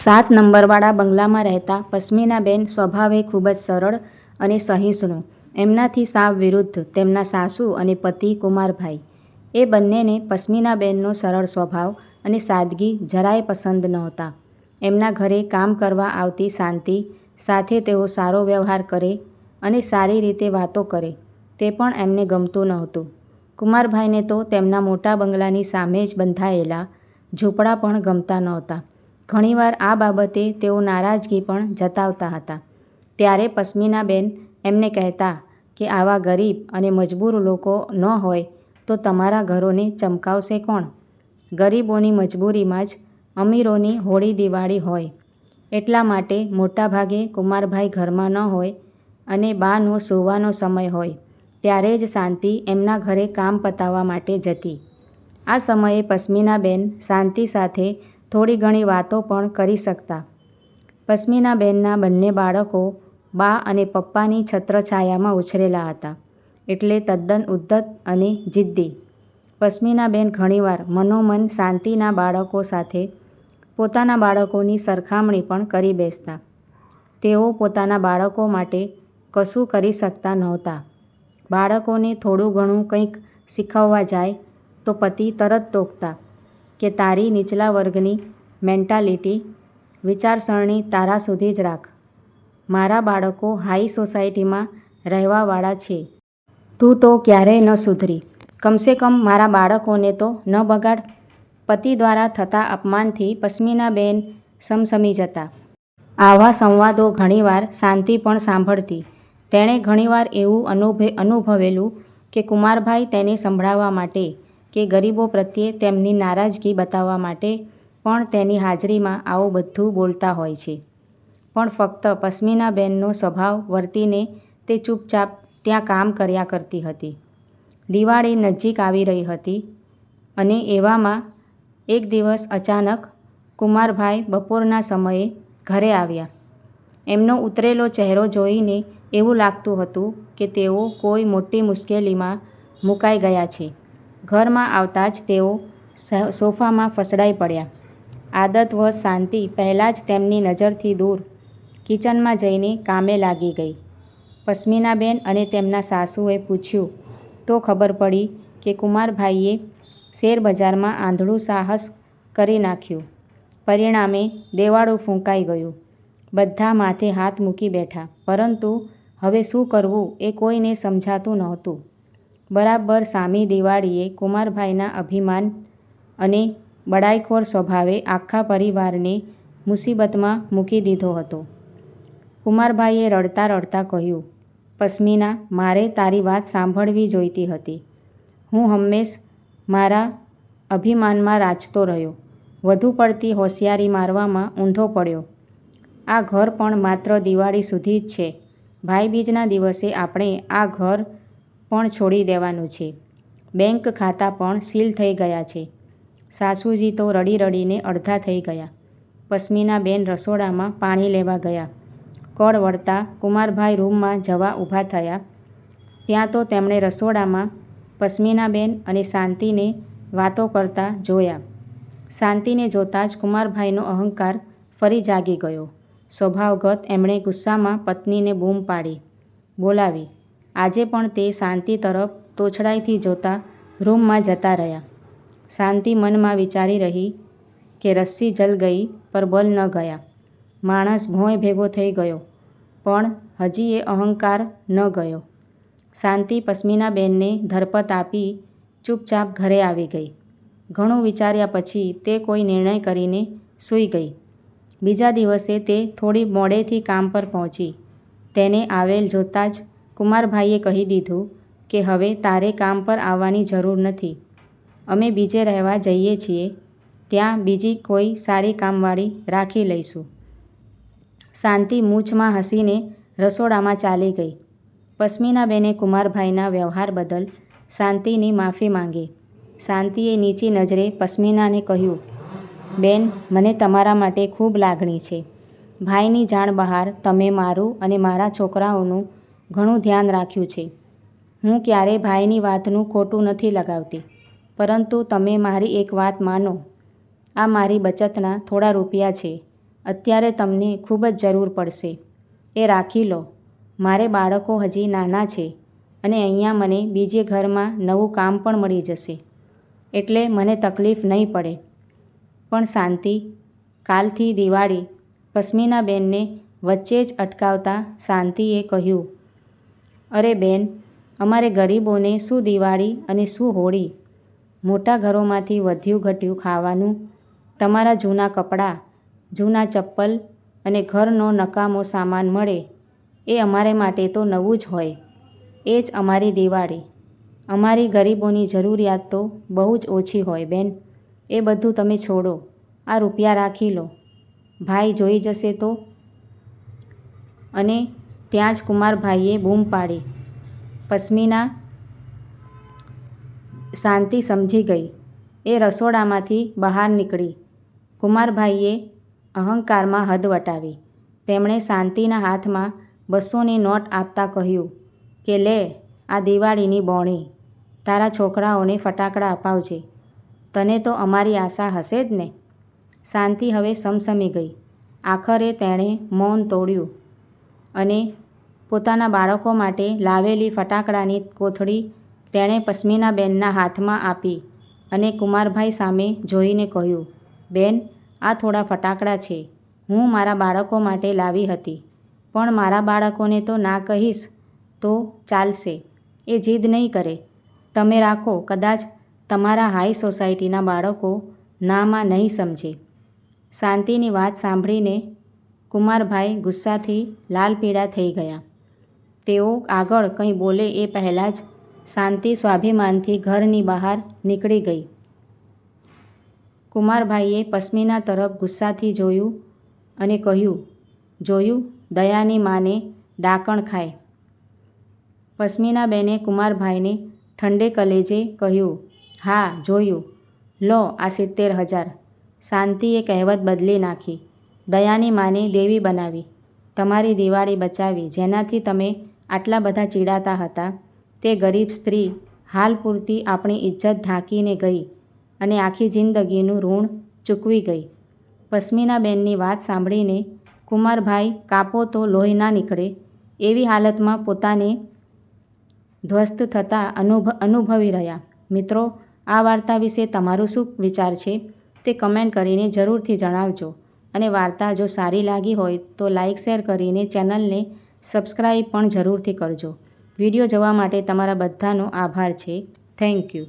7 નંબરવાળા બંગલામાં રહેતા પસ્મિનાબેન સ્વભાવે ખૂબ જ સરળ અને સહિષ્ણુ. એમનાથી સાવ વિરુદ્ધ તેમના સાસુ અને પતિ કુમારભાઈ. એ બંનેને પસ્મિનાબેનનો સરળ સ્વભાવ અને સાદગી જરાય પસંદ નહોતા. એમના ઘરે કામ કરવા આવતી શાંતિ સાથે તેઓ સારો વ્યવહાર કરે અને સારી રીતે વાતો કરે તે પણ એમને ગમતું નહોતું. કુમારભાઈને તો તેમના મોટા બંગલાની સામે જ બંધાયેલા ઝૂંપડા પણ ગમતા નહોતા. ઘણીવાર આ બાબતે તેઓ નારાજગી પણ જતાવતા હતા. ત્યારે પસ્મિનાબેન એમને કહેતા કે આવા ગરીબ અને મજબૂર લોકો ન હોય તો તમારા ઘરોને ચમકાવશે કોણ? ગરીબોની મજબૂરીમાં જ અમીરોની હોળી દિવાળી હોય. એટલા માટે મોટાભાગે કુમારભાઈ ઘરમાં ન હોય અને બાનો સૂવાનો સમય હોય ત્યારે જ શાંતિ એમના ઘરે કામ પતાવવા માટે જતી. આ સમયે પસ્મિનાબેન શાંતિ સાથે થોડી ઘણી વાતો પણ કરી શકતા. પસ્મિનાબેનના બંને બાળકો બા અને પપ્પાની છત્રછાયામાં ઉછરેલા હતા એટલે તદ્દન ઉદ્ધત અને જિદ્દી. પસ્મિનાબેન ઘણીવાર મનોમન શાંતિના બાળકો સાથે પોતાના બાળકોની સરખામણી પણ કરી બેસતા. તેઓ પોતાના બાળકો માટે કશું કરી શકતા નહોતા. બાળકોને થોડું ઘણું કંઈક શીખવવા જાય તો પતિ તરત ટોકતા કે તારી નીચલા વર્ગની મેન્ટાલિટી વિચારસરણી તારા સુધી જ રાખ. મારા બાળકો હાઈ સોસાયટીમાં રહેવાવાળા છે. તું તો ક્યારેય ન સુધરી. કમસે કમ મારા બાળકોને તો ન બગાડ. પતિ દ્વારા થતા અપમાનથી પસ્મિનાબેન સમસમી જતા. આવા સંવાદો ઘણીવાર શાંતિ પણ સાંભળતી. તેણે ઘણીવાર એવું અનુભવેલું કે કુમારભાઈ તેને સંભળાવવા માટે કે ગરીબો પ્રત્યે તેમની નારાજગી બતાવવા માટે પણ તેની હાજરીમાં આવું બધું બોલતા હોય છે. પણ ફક્ત પસ્મિનાબેનનો સ્વભાવ વર્તીને તે ચૂપચાપ ત્યાં કામ કર્યા કરતી હતી. દિવાળી નજીક આવી રહી હતી અને એવામાં એક દિવસ અચાનક કુમારભાઈ બપોરના સમયે ઘરે આવ્યા. એમનો ઉતરેલો ચહેરો જોઈને એવું લાગતું હતું કે તેઓ કોઈ મોટી મુશ્કેલીમાં મુકાઈ ગયા છે. ઘરમાં આવતા જ તેઓ સોફામાં ફસડાઈ પડ્યા. આદતવશ શાંતિ પહેલાં જ તેમની નજરથી દૂર કિચનમાં જઈને કામે લાગી ગઈ. પસ્મિનાબેન અને તેમના સાસુએ પૂછ્યું તો ખબર પડી કે કુમારભાઈએ શેરબજારમાં આંધળું સાહસ કરી નાખ્યું. પરિણામે દેવાળું ફૂંકાઈ ગયું. બધા માથે હાથ મૂકી બેઠા. પરંતુ હવે શું કરવું એ કોઈને સમજાતું નહોતું. બરાબર સામી દિવાળીએ કુમારભાઈના અભિમાન અને બડાઈખોર સ્વભાવે આખા પરિવારને મુસીબતમાં મૂકી દીધો હતો. કુમારભાઈએ રડતા રડતા કહ્યું, પસ્મિના, મારે તારી વાત સાંભળવી જોઈતી હતી. હું હંમેશ મારા અભિમાનમાં રાચતો રહ્યો. વધુ પડતી હોશિયારી મારવામાં ઊંધો પડ્યો. આ ઘર પણ માત્ર દિવાળી સુધી જ છે. ભાઈબીજના દિવસે આપણે આ ઘર પણ છોડી દેવાનું છે. બેંક ખાતા પણ સીલ થઈ ગયા છે. સાસુજી તો રડી રડીને અડધા થઈ ગયા. પસ્મિનાબેન રસોડામાં પાણી લેવા ગયા. કળ વળતા કુમારભાઈ રૂમમાં જવા ઊભા થયા. ત્યાં તો તેમણે રસોડામાં પસ્મિનાબેન અને શાંતિને વાતો કરતા જોયા. શાંતિને જોતાં જ કુમારભાઈનો અહંકાર ફરી જાગી ગયો. સ્વભાવગત એમણે ગુસ્સામાં પત્નીને બૂમ પાડી બોલાવી. આજે પણ તે શાંતિ તરફ તોછડાઈથી જોતા રૂમમાં જતા રહ્યા. શાંતિ મનમાં વિચારી રહી કે રસ્સી જલ ગઈ પર બલ ન ગયા. માણસ ભોંય ભેગો થઈ ગયો પણ હજી એ અહંકાર ન ગયો. શાંતિ પસ્મિનાબેનને ધરપત આપી ચૂપચાપ ઘરે આવી ગઈ. ઘણું વિચાર્યા પછી તે કોઈ નિર્ણય કરીને સૂઈ ગઈ. બીજા દિવસે તે થોડી મોડેથી કામ પર પહોંચી. તેને આવેલ જોતાં જ કુમારભાઈએ કહી દીધું કે હવે તારે કામ પર આવવાની જરૂર નથી. અમે બીજે રહેવા જઈએ છીએ. ત્યાં બીજી કોઈ સારી કામવાળી રાખી લઈશું. શાંતિ મૂછમાં હસીને રસોડામાં ચાલી ગઈ. પસ્મિનાબેને કુમારભાઈના વ્યવહાર બદલ શાંતિની માફી માંગી. શાંતિએ નીચી નજરે પસ્મિનાને કહ્યું, બેન, મને તમારા માટે ખૂબ લાગણી છે. ભાઈની જાણ બહાર તમે મારું અને મારા છોકરાઓનું ઘણું ધ્યાન રાખ્યું છે. હું ક્યારેય ભાઈની વાતનું ખોટું નથી લગાવતી. પરંતુ તમે મારી એક વાત માનો. આ મારી બચતના થોડા રૂપિયા છે. અત્યારે તમને ખૂબ જ જરૂર પડશે. એ રાખી લો. મારે બાળકો હજી નાના છે અને અહીંયા મને બીજે ઘરમાં નવું કામ પણ મળી જશે, એટલે મને તકલીફ નહીં પડે. પણ શાંતિ, કાલથી દિવાળી. પસ્મિનાબેનને વચ્ચે જ અટકાવતા શાંતિએ કહ્યું, અરે બેન, અમારે ગરીબોને શું દિવાળી અને શું હોળી? મોટા ઘરોમાંથી વધ્યું ઘટ્યું ખાવાનું, તમારા જૂના કપડાં, જૂના ચપ્પલ અને ઘરનો નકામો સામાન મળે એ અમારે માટે તો નવું જ હોય. એ જ અમારી દિવાળી. અમારી ગરીબોની જરૂરિયાત તો બહુ જ ઓછી હોય બેન. એ બધું તમે છોડો. આ રૂપિયા રાખી લો. ભાઈ જોઈ જશે તો? અને ત્યાં જ કુમારભાઈએ બૂમ પાડી. પસ્મિના. શાંતિ સમજી ગઈ. એ રસોડામાંથી બહાર નીકળી. કુમારભાઈએ અહંકારમાં હદ વટાવી. તેમણે શાંતિના હાથમાં 200ની નોટ આપતા કહ્યું કે લે, આ દિવાળીની બોણી. તારા છોકરાઓને ફટાકડા અપાવજે. તને તો અમારી આશા હશે જ ને. શાંતિ હવે સમસમી ગઈ. આખરે તેણે મૌન તોડ્યું અને પોતાના બાળકો માટે લાવેલી ફટાકડાની કોથળી તેણે પસ્મિનાબેનના હાથમાં આપી અને કુમારભાઈ સામે જોઈને કહ્યું, બેન, આ થોડા ફટાકડા છે. હું મારા બાળકો માટે લાવી હતી, પણ મારા બાળકોને તો ના કહીશ તો ચાલશે. એ જીદ નહીં કરે. તમે રાખો. કદાચ તમારા હાઈ સોસાયટીના બાળકો નામાં નહીં સમજે. શાંતિની વાત સાંભળીને કુમારભાઈ ગુસ્સાથી લાલપીળા થઈ ગયા. તેઓ આગળ કંઈ બોલે એ પહેલાં જ શાંતિ સ્વાભિમાનથી ઘરની બહાર નીકળી ગઈ. કુમારભાઈએ પસ્મિના તરફ ગુસ્સાથી જોયું અને કહ્યું, જોયું, દયાની માને ડાકણ ખાય. પસ્મિનાબેને કુમારભાઈને ઠંડે કલેજે કહ્યું, હા જોયું. લો આ 70,000. શાંતિએ કહેવત બદલી નાખી. દયાની માને દેવી બનાવી. તમારી દિવાળી બચાવી. જેનાથી તમે આટલા બધા ચીડાતા હતા તે ગરીબ સ્ત્રી હાલ પૂરતી આપણી ઇજ્જત ઢાંકીને ગઈ અને આખી જિંદગીનું ઋણ ચૂકવી ગઈ. પસ્મિનાબેનની વાત સાંભળીને કુમારભાઈ કાપો તો લોહી ના નીકળે એવી હાલતમાં પોતાને ધ્વસ્ત થતાં અનુભવી રહ્યા. મિત્રો, આ વાર્તા વિશે તમારું શું વિચાર છે તે કમેન્ટ કરીને જરૂરથી જણાવજો. અને વાર્તા જો સારી લાગી હોય તો લાઇક શેર કરીને ચેનલને સબસ્ક્રાઈબ પણ જરૂરથી કરજો. વિડીયો જોવા માટે તમારા બધાનો આભાર છે. Thank you.